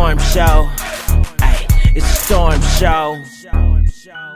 storm show. Ay, it's a storm show.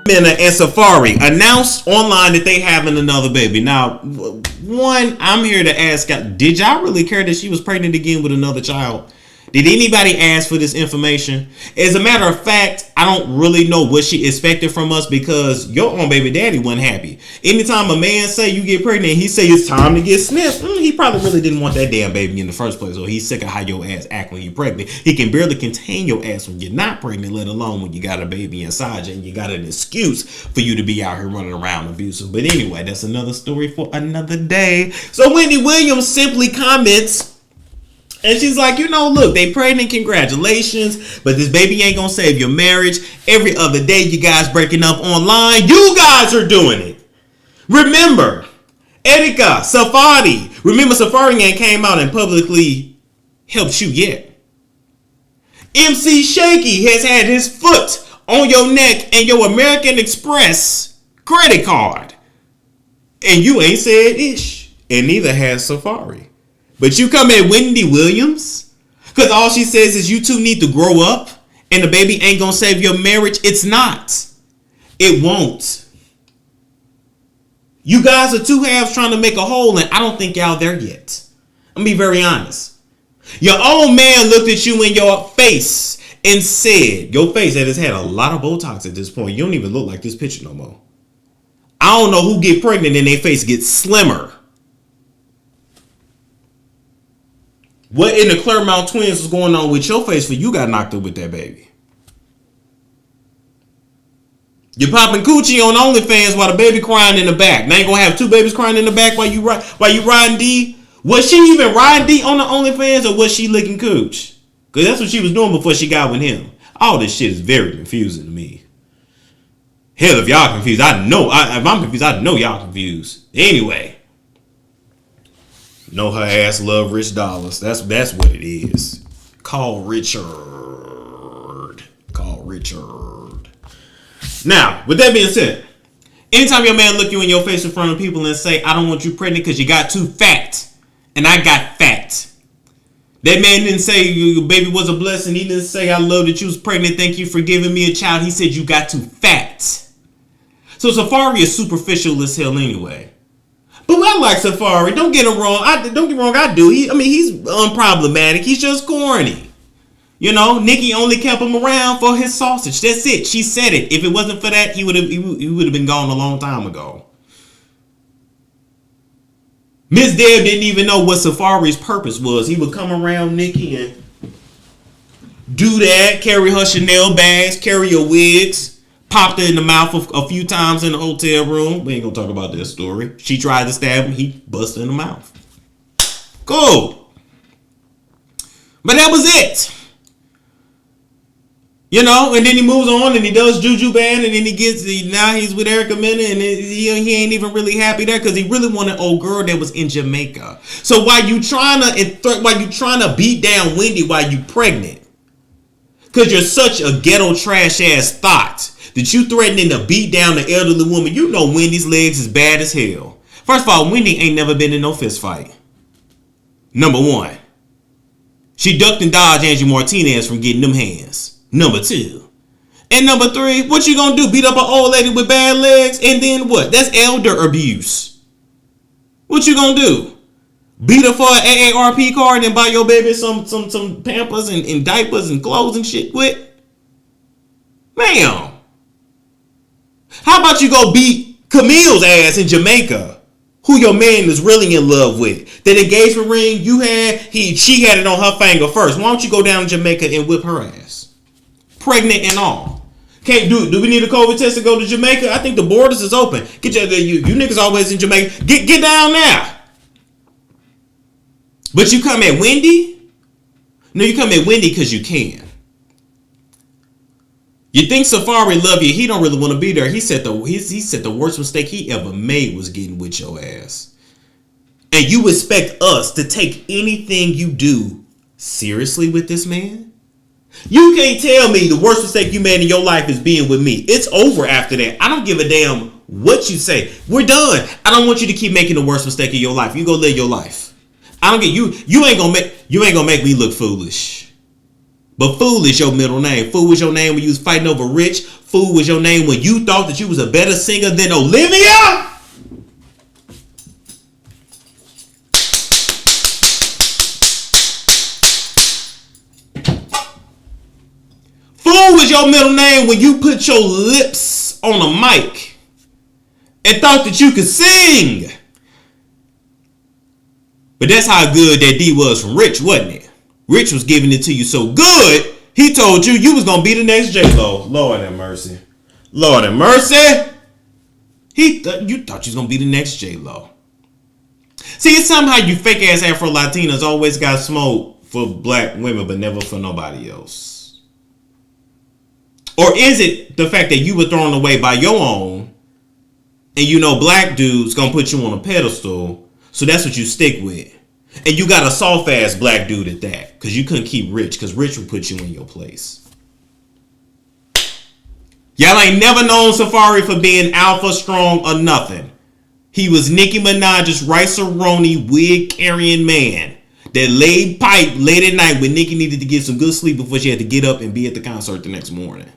Mena and Safaree announced online that they having another baby. Now, one, I'm here to ask, did y'all really care that she was pregnant again with another child? Did anybody ask for this information? As a matter of fact, I don't really know what she expected from us because your own baby daddy wasn't happy. Anytime a man say you get pregnant, he say it's time to get snipped. He probably really didn't want that damn baby in the first place, or he's sick of how your ass act when you're pregnant. He can barely contain your ass when you're not pregnant, let alone when you got a baby inside you and you got an excuse for you to be out here running around abusive. But anyway, that's another story for another day. So Wendy Williams simply comments, and she's like, look, they pregnant, congratulations, but this baby ain't gonna save your marriage. Every other day you guys breaking up online, you guys are doing it. Remember, Erika, Safaree. Remember, Safaree ain't came out and publicly helped you yet. M.C. Shaky has had his foot on your neck and your American Express credit card. And you ain't said ish. And neither has Safaree. But you come at Wendy Williams because all she says is you two need to grow up and the baby ain't gonna save your marriage. It's not. It won't. You guys are two halves trying to make a whole, and I don't think y'all there yet. I'm gonna be very honest. Your own man looked at you in your face and said, your face that has had a lot of Botox at this point. You don't even look like this picture no more. I don't know who get pregnant and their face gets slimmer. What in the Claremont twins was going on with your face for you got knocked up with that baby? You're popping coochie on OnlyFans while the baby crying in the back. Now you gonna have two babies crying in the back while you riding D? Was she even riding D on the OnlyFans or was she licking cooch? Because that's what she was doing before she got with him. All this shit is very confusing to me. Hell, if y'all confused, if I'm confused, I know y'all confused. Anyway. Know her ass love rich dollars. That's what it is. Call Richard. Now, with that being said, anytime your man look you in your face in front of people and say, I don't want you pregnant because you got too fat. And I got fat. That man didn't say your baby was a blessing. He didn't say I love that you was pregnant. Thank you for giving me a child. He said you got too fat. So Safaree is superficial as hell anyway. But I like Safaree. Don't get him wrong. I do. He's unproblematic. He's just corny. Nikki only kept him around for his sausage. That's it. She said it. If it wasn't for that, he would have been gone a long time ago. Miss Deb didn't even know what Safaree's purpose was. He would come around Nikki and do that, carry her Chanel bags, carry her wigs. Popped her in the mouth a few times in the hotel room. We ain't gonna talk about that story. She tried to stab him. He busted in the mouth. Cool. But that was it. And then he moves on and he does Juju Band and then now he's with Erica Mena and he ain't even really happy there because he really wanted old girl that was in Jamaica. So while you trying to beat down Wendy while you pregnant, because you're such a ghetto trash ass thought that you threatening to beat down the elderly woman, Wendy's legs is bad as hell. First of all, Wendy ain't never been in no fist fight. Number one, she ducked and dodged Angie Martinez from getting them hands. Number two. And number three, what you gonna do? Beat up an old lady with bad legs? And then what? That's elder abuse. What you gonna do? Beat her for an AARP card and buy your baby some Pampers and diapers and clothes and shit with? Ma'am. How about you go beat Camille's ass in Jamaica, who your man is really in love with? That engagement ring you had, she had it on her finger first. Why don't you go down to Jamaica and whip her ass? Pregnant and all. Can't do it. Do we need a COVID test to go to Jamaica? I think the borders is open. Get you niggas always in Jamaica. Get down there. But you come at Wendy? No, you come at Wendy because you can. You think Safaree love you? He don't really want to be there. He said the worst mistake he ever made was getting with your ass. And you expect us to take anything you do seriously with this man? You can't tell me the worst mistake you made in your life is being with me. It's over after that. I don't give a damn what you say. We're done. I don't want you to keep making the worst mistake of your life. You go live your life. I don't get you. You ain't gonna make me look foolish. But Fool is your middle name. Fool was your name when you was fighting over Rich. Fool was your name when you thought that you was a better singer than Olivia. Fool was your middle name when you put your lips on a mic and thought that you could sing. But that's how good that D was from Rich, wasn't it? Rich was giving it to you so good, he told you you was going to be the next J-Lo. Lord have mercy. Lord have mercy. You thought you was going to be the next J-Lo. See, it's somehow you fake ass Afro-Latinas always got smoke for black women, but never for nobody else. Or is it the fact that you were thrown away by your own, and you know black dudes going to put you on a pedestal, so that's what you stick with? And you got a soft ass black dude at that, because you couldn't keep Rich, because Rich would put you in your place. Y'all ain't never known Safaree for being alpha, strong, or nothing. He was Nicki Minaj's rice-a-roni, wig-carrying man that laid pipe late at night when Nicki needed to get some good sleep before she had to get up and be at the concert the next morning.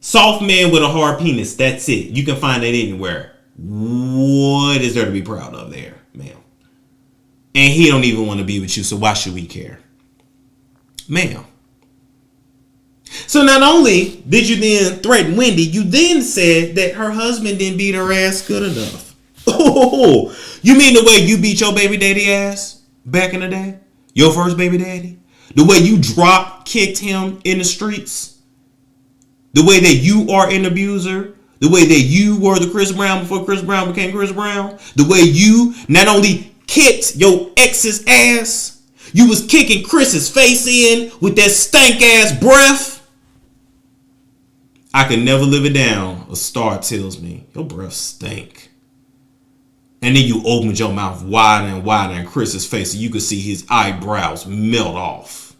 Soft man with a hard penis, that's it. You can find that anywhere. What is there to be proud of there, ma'am? And he don't even want to be with you, so why should we care? Ma'am. So not only did you then threaten Wendy, you then said that her husband didn't beat her ass good enough. Oh, you mean the way you beat your baby daddy ass back in the day? Your first baby daddy? The way you drop kicked him in the streets? The way that you are an abuser? The way that you were the Chris Brown before Chris Brown became Chris Brown? The way you not only kicked your ex's ass, you was kicking Chris's face in with that stank ass breath? I could never live it down. A star tells me your breath stink. And then you opened your mouth wider and wider in Chris's face so you could see his eyebrows melt off.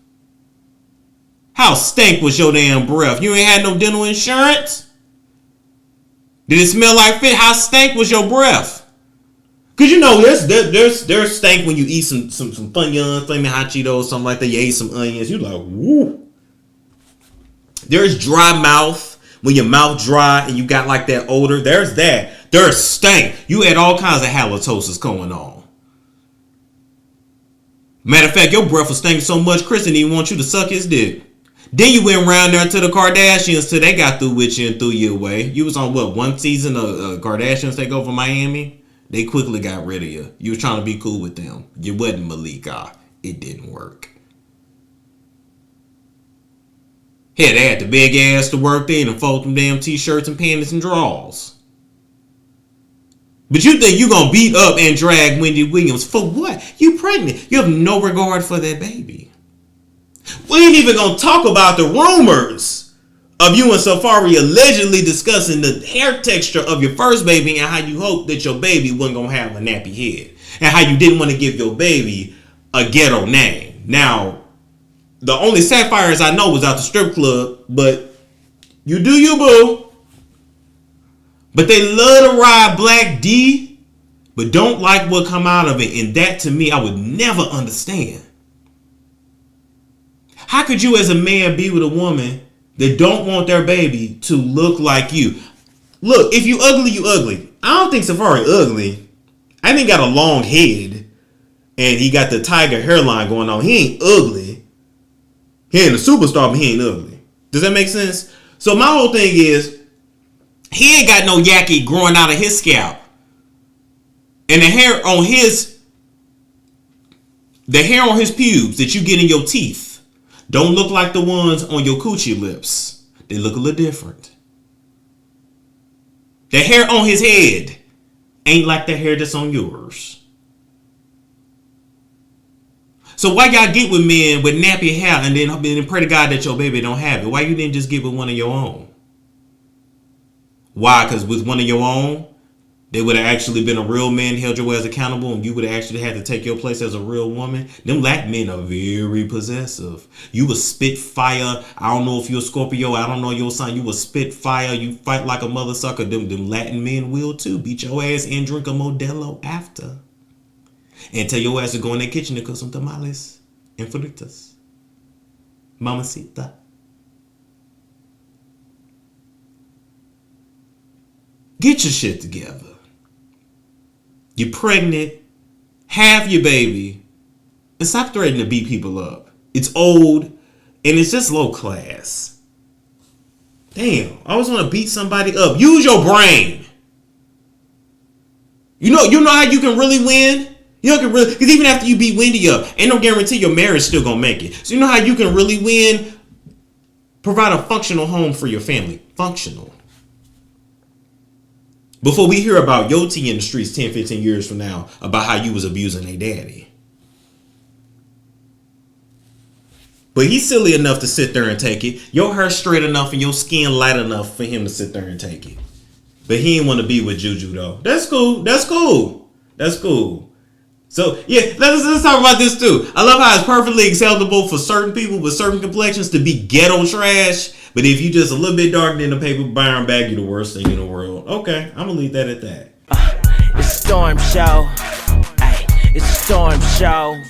How stank was your damn breath? You ain't had no dental insurance? Did it smell like fish? How stank was your breath? Cause you know there's stank when you eat some Funyuns, flaming hot Cheetos, something like that. You ate some onions. You like, woo. There's dry mouth when your mouth dry and you got like that odor. There's that. There's stank. You had all kinds of halitosis going on. Matter of fact, your breath was stinking so much, Chris didn't even want you to suck his dick. Then you went around there to the Kardashians till they got through with you and threw you away. You was on what, one season of Kardashians Take Over Miami? They quickly got rid of you. You was trying to be cool with them. You wasn't Malika. It didn't work. Hell, they had the big ass to work in and fold them damn t-shirts and panties and drawers. But you think you gonna beat up and drag Wendy Williams for what? You pregnant. You have no regard for that baby. We ain't even gonna talk about the rumors of you and Safaree allegedly discussing the hair texture of your first baby and how you hoped that your baby wasn't gonna have a nappy head. And how you didn't want to give your baby a ghetto name. Now, the only Sapphires I know was out the strip club, but you do you, boo. But they love to ride Black D, but don't like what come out of it. And that to me, I would never understand. How could you as a man be with a woman that don't want their baby to look like you? Look, if you ugly, you ugly. I don't think Safaree ugly. I think he got a long head and he got the tiger hairline going on. He ain't ugly. He ain't a superstar, but he ain't ugly. Does that make sense? So my whole thing is, he ain't got no yaki growing out of his scalp. And the hair on his pubes that you get in your teeth don't look like the ones on your coochie lips. They look a little different. The hair on his head ain't like the hair that's on yours. So why y'all get with men with nappy hair and then pray to God that your baby don't have it? Why you didn't just get with one of your own? Why? Because with one of your own, they would have actually been a real man, held your ass accountable, and you would have actually had to take your place as a real woman. Them Latin men are very possessive. You a spit fire. I don't know if you're a Scorpio. I don't know your sign. You a spit fire. You fight like a mother sucker. Them Latin men will too. Beat your ass and drink a Modelo after. And tell your ass to go in that kitchen and cook some tamales and fritas. Mamacita. Get your shit together. You're pregnant. Have your baby. And stop threatening to beat people up. It's old. And it's just low class. Damn. I always want to beat somebody up. Use your brain. You know how you can really win? Because even after you beat Wendy up, ain't no guarantee your marriage still gonna make it. So you know how you can really win? Provide a functional home for your family. Functional. Before we hear about your tea in the streets 10, 15 years from now about how you was abusing their daddy. But he's silly enough to sit there and take it. Your hair straight enough and your skin light enough for him to sit there and take it. But he didn't want to be with Juju though. That's cool. So yeah, let's talk about this too. I love how it's perfectly acceptable for certain people with certain complexions to be ghetto trash. But if you just a little bit darker than a paper brown bag, you're the worst thing in the world. Okay, I'm gonna leave that at that. It's Storm Show. Ay, it's Storm Show.